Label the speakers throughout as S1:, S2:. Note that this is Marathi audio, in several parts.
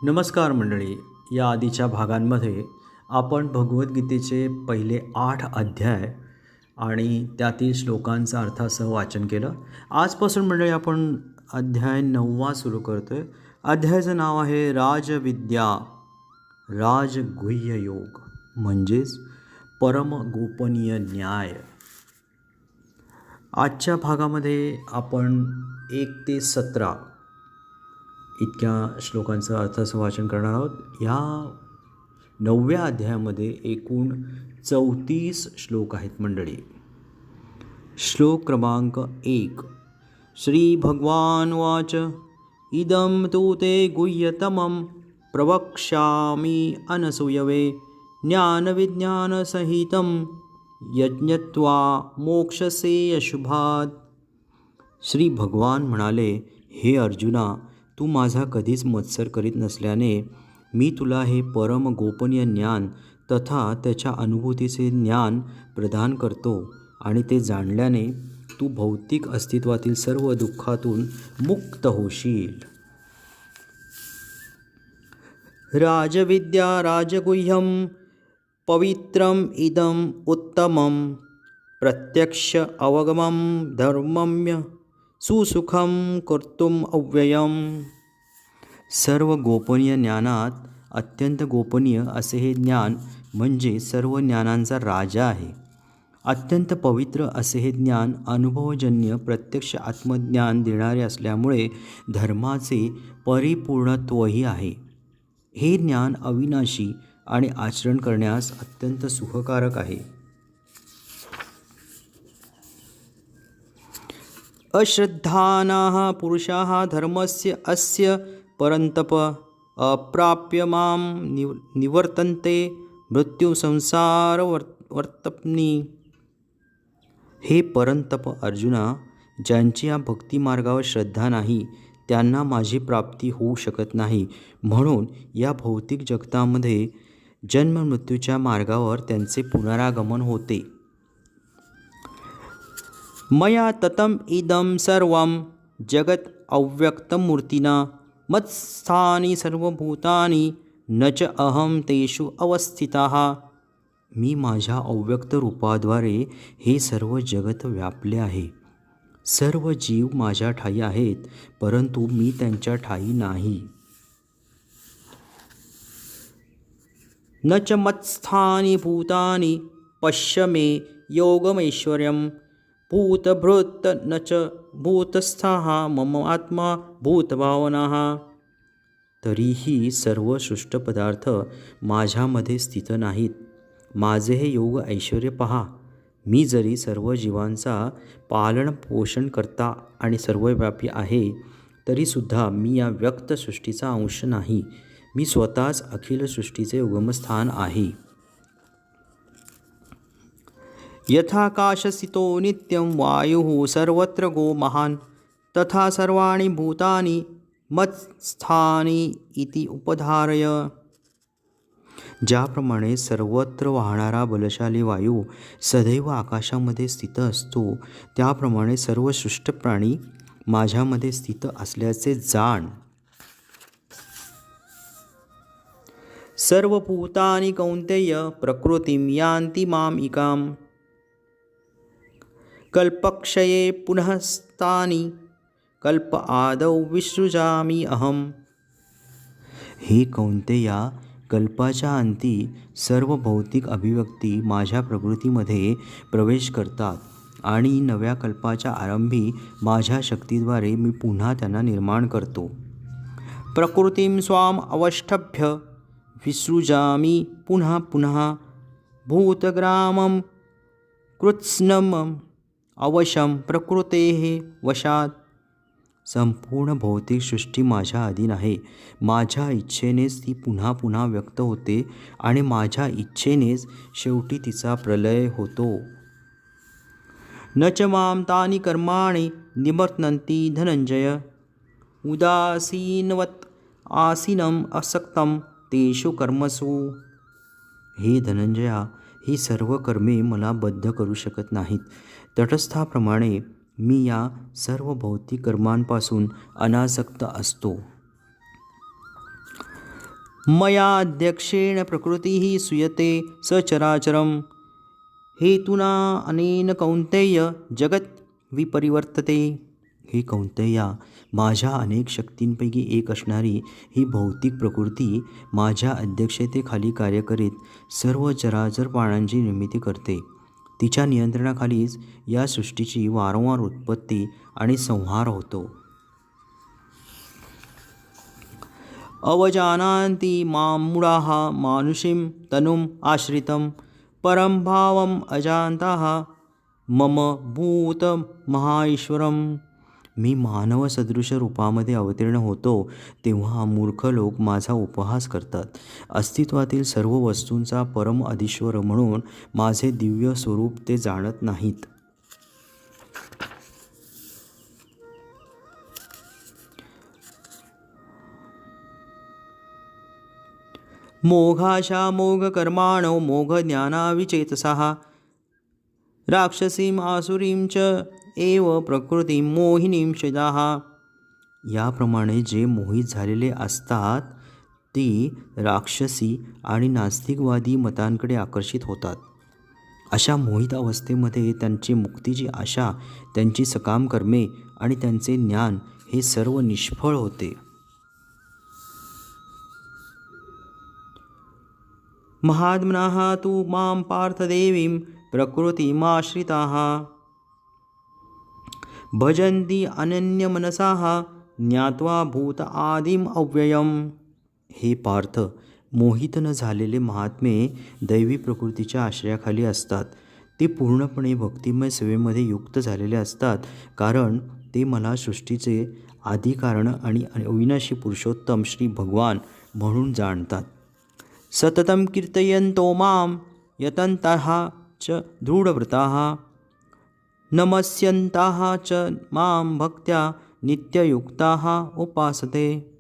S1: नमस्कार मंडळी. या आधीच्या भागांमध्ये आपण भगवद्गीतेचे पहिले 8 अध्याय आणि त्यातील श्लोकांचा अर्थासह वाचन केलं. आजपासून मंडळी आपण अध्याय 9वा सुरू करतो आहे. अध्यायाचं नाव आहे राजविद्या राजगुह्य योग, म्हणजेच परम गोपनीय न्याय. आजच्या भागामध्ये आपण 1 ते 17 इतक्या श्लोकांचं अर्थाचं वाचन करणार आहोत. या 9व्या अध्यायामध्ये एकूण 34 श्लोक आहेत मंडळी. श्लोक क्रमांक 1. श्री भगवान वाच इदं तु ते गुह्यतमं प्रवक्ष्यामि अनसूयवे ज्ञानविज्ञानसहितं यज्ञत्वा मोक्षसे अशुभात. श्री भगवान म्हणाले, हे अर्जुना, तू माझा कधीच मत्सर करीत नसल्याने मी तुला हे परम गोपनीय ज्ञान तथा त्याच्या अनुभूतीचे ज्ञान प्रदान करतो आणि ते जाणल्याने तू भौतिक अस्तित्वातील सर्व दुःखातून मुक्त होशील. राजविद्या राजगुह्यं पवित्रम इदम उत्तमं प्रत्यक्ष अवगमं धर्मम्य सुसुखम कर्तुम अव्ययम. सर्व गोपनीय ज्ञानात अत्यंत गोपनीय असे हे ज्ञान म्हणजे सर्व ज्ञानांचा राजा आहे. अत्यंत पवित्र असे हे ज्ञान अनुभवजन्य प्रत्यक्ष आत्मज्ञान देणारे असल्यामुळे धर्माचे परिपूर्णत्वही आहे. हे ज्ञान अविनाशी आणि आचरण करण्यास अत्यंत सुखकारक आहे. अश्रद्धानाः पुरुषाः धर्मस्य अस्य परन्तप अप्राप्य मां निवर्तन्ते मृत्यू संसार वर्तप्नी. हे परंतप अर्जुना, ज्यांची या भक्तिमार्गावर श्रद्धा नाही त्यांना माझी प्राप्ती होऊ शकत नाही. म्हणून या भौतिक जगतामध्ये जन्ममृत्यूच्या मार्गावर त्यांचे पुनरागमन होते. मया ततम इदं सर्वं जगत अव्यक्तमूर्तिना मत्स्थानी सर्वभूतानि न च अहं तेषु अवस्थितः. मी माझ्या अव्यक्त रूपाद्वारे हे सर्व जगत व्यापले आहे. सर्व जीव माझ्या ठायी आहेत, परंतु मी त्यांच्या ठायी नाही. न च मत्स्थानी भूतानि पश्य मे योगमैश्वर्यं भूतभृत न च भूतस्थः मम आत्मा भूतभावनाः. तरीही सर्व सृष्ट पदार्थ माझ्यामध्ये स्थित नाहीत. माझे हे योग ऐश्वर्य पहा. मी जरी सर्व जीवांचा पालन पोषण करता आणि सर्वव्यापी आहे, तरीसुद्धा मी या व्यक्त सृष्टीचा अंश नाही. मी स्वतःच अखिल सृष्टीचे उगमस्थान आहे. यथाकाशस्थितो नित्यं वायुः सर्वत्र गो महान् तथा सर्वाणि भूतानि मत्स्थानी इति उपधारय. ज्याप्रमाणे सर्वत्र वाहणारा बलशाली वायू सदैव आकाशामध्ये स्थित असतो, त्याप्रमाणे सर्व सृष्ट प्राणी माझ्यामध्ये स्थित असल्याचे जाण. सर्व भूतानि कौन्तेय प्रकृतिं यान्ति मामिकाम् कल्पक्षये पुनः स्थानि कल्प आदौ विसृजामि अहम. हे कौन्तेया, कल्पाच्या अंती सर्व भौतिक अभिव्यक्ती माझ्या प्रकृतीमध्ये प्रवेश करतात आणि नव्या कल्पाच्या आरंभी माझ्या शक्तीद्वारे मी पुन्हा त्यांना निर्माण करतो. प्रकृतीं स्वाम अवष्टभ्य विसृजामि पुनः पुनः भूतग्रामं कृत्स्नम् अवशं प्रकृतेः वशात. संपूर्ण भौतिक सृष्टी माझ्या अधीन आहे. माझ्या इच्छेनेच ती पुन्हा पुन्हा व्यक्त होते आणि माझ्या इच्छेनेच शेवटी तिचा प्रलय होतो. न च मां तानि कर्माणि निवर्तन्ति धनंजय उदासीनवत् आसीनम् असक्तं तेषु कर्मसु. हे धनंजया, ही सर्व कर्मे मला बद्ध करू शकत नाहीत. तटस्थाप्रमाणे मी या सर्व भौतिक कर्मांपासून अनासक्त असतो. मयाध्यक्षेण प्रकृतिः सूयते सचराचरं हेतुना अनेन कौन्तेय जगत् विपरिवर्तते. हे कौन्तेया, माझ्या अनेक शक्तींपैकी एक असणारी ही भौतिक प्रकृती माझ्या अध्यक्षतेखाली कार्य करीत सर्व चराचर प्राण्यांची निर्मिती करते. तिच्या नियंत्रणाखालीच या सृष्टीची वारंवार उत्पत्ती आणि संहार होतो. अवजानान्ति मां मूढाः मानुषीं तनुम् आश्रितं परं भावम् अजानताः मम भूतमहाईश्वरम्. मी मानव सदृश रूपामध्ये अवतीर्ण होतो तेव्हा मूर्ख लोक माझा उपहास करतात. अस्तित्वातील सर्व वस्तूंचा परम अधीश्वर म्हणून माझे दिव्य स्वरूप ते जाणत नाहीत. मोघाशा मोघकर्माणो मोघज्ञानाविचेतसः राक्षसीम आसुरीं च एव प्रकृतीं मोहिनीं शजाः. याप्रमाणे जे मोहित झालेले असतात ती राक्षसी आणि नास्तिकवादी मतांकडे आकर्षित होतात. अशा मोहित अवस्थेमध्ये त्यांची मुक्तीची आशा, त्यांची सकाम कर्मे आणि त्यांचे ज्ञान हे सर्व निष्फळ होते. महात्मनः तु मां पार्थदेवीं प्रकृतिमाश्रिताः भजन्ति अनन्यमनसाः ज्ञात्वा भूत आदिम अव्ययम्. हे पार्थ, मोहित न झालेले महात्मे दैवी प्रकृतीच्या आश्रयाखाली असतात. ते पूर्णपणे भक्तिमय सेवेमध्ये युक्त झालेले असतात, कारण ते मला सृष्टीचे आदिकारण आणि अविनाशी पुरुषोत्तम श्री भगवान म्हणून जाणतात. सततं कीर्तयन्तो मां यतन्तः च दृढव्रताः नमस्यन्ताः च मां भक्त्या नित्ययुक्ताः उपासते.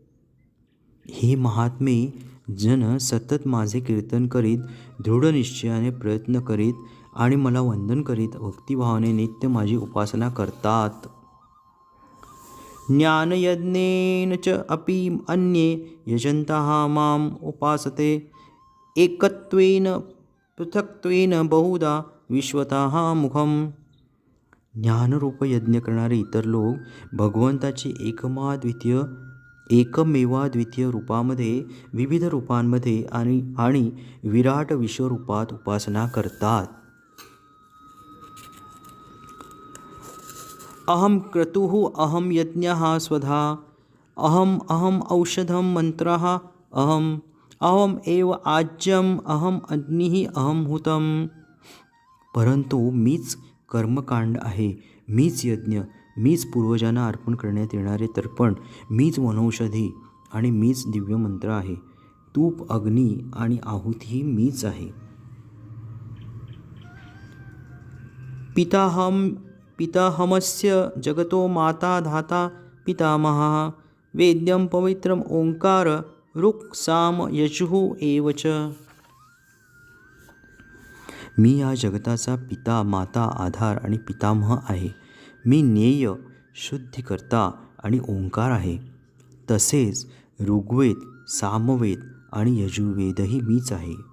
S1: हे महात्मे जन सतत माझे कीर्तन करीत, दृढ निश्चयाने प्रयत्न करीत आणि मला वंदन करीत भक्तिभावाने नित्य माझी उपासना करतात. ज्ञानयज्ञेन च अपि अन्ये यजन्तः माम् उपासते एकत्वेन पृथक्त्वेन बहुधा विश्वतः मुखम. ज्ञानरूप यज्ञ करणारे इतर लोक भगवंताची एकमेवाद्वितीय रूपामध्ये, विविध रूपांमध्ये आणि विराट विश्वरूपात उपासना करतात. अहम क्रतुः अहम यज्ञः स्वधा अहम औषधं मंत्रः अहम एव आज्यम अहम अग्निः अहम हुतम. परंतु मीच कर्मकांड आहे, मीच यज्ञ, मीच पूर्वजांना अर्पण करण्यात येणारे तर्पण, मीच वनौषधी आणि मीच दिव्य मंत्र आहे. तूप, अग्नी आणि आहुती मीच आहे. पिताहमस्य जगतो माता धाता पितामहः वेद्यं पवित्रम ओंकार ऋक् साम यजुः एव च. मी या जगताचा पिता, माता, आधार आणि पितामह आहे. मी ज्ञेय, शुद्धीकर्ता आणि ओंकार आहे. तसेच ऋग्वेद, सामवेद आणि यजुर्वेदही मीच आहे.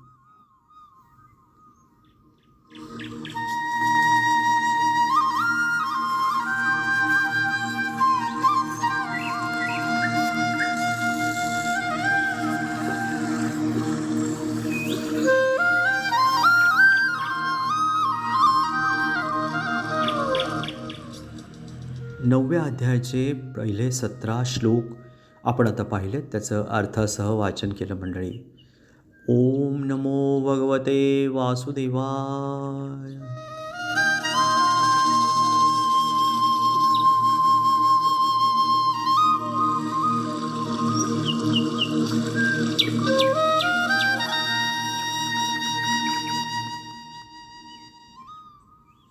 S1: नवव्या अध्यायाचे पहिले 17 श्लोक आपण आता पाहिलेत. त्याचं अर्थासह वाचन केलं मंडळी. ओम नमो भगवते वासुदेवाय.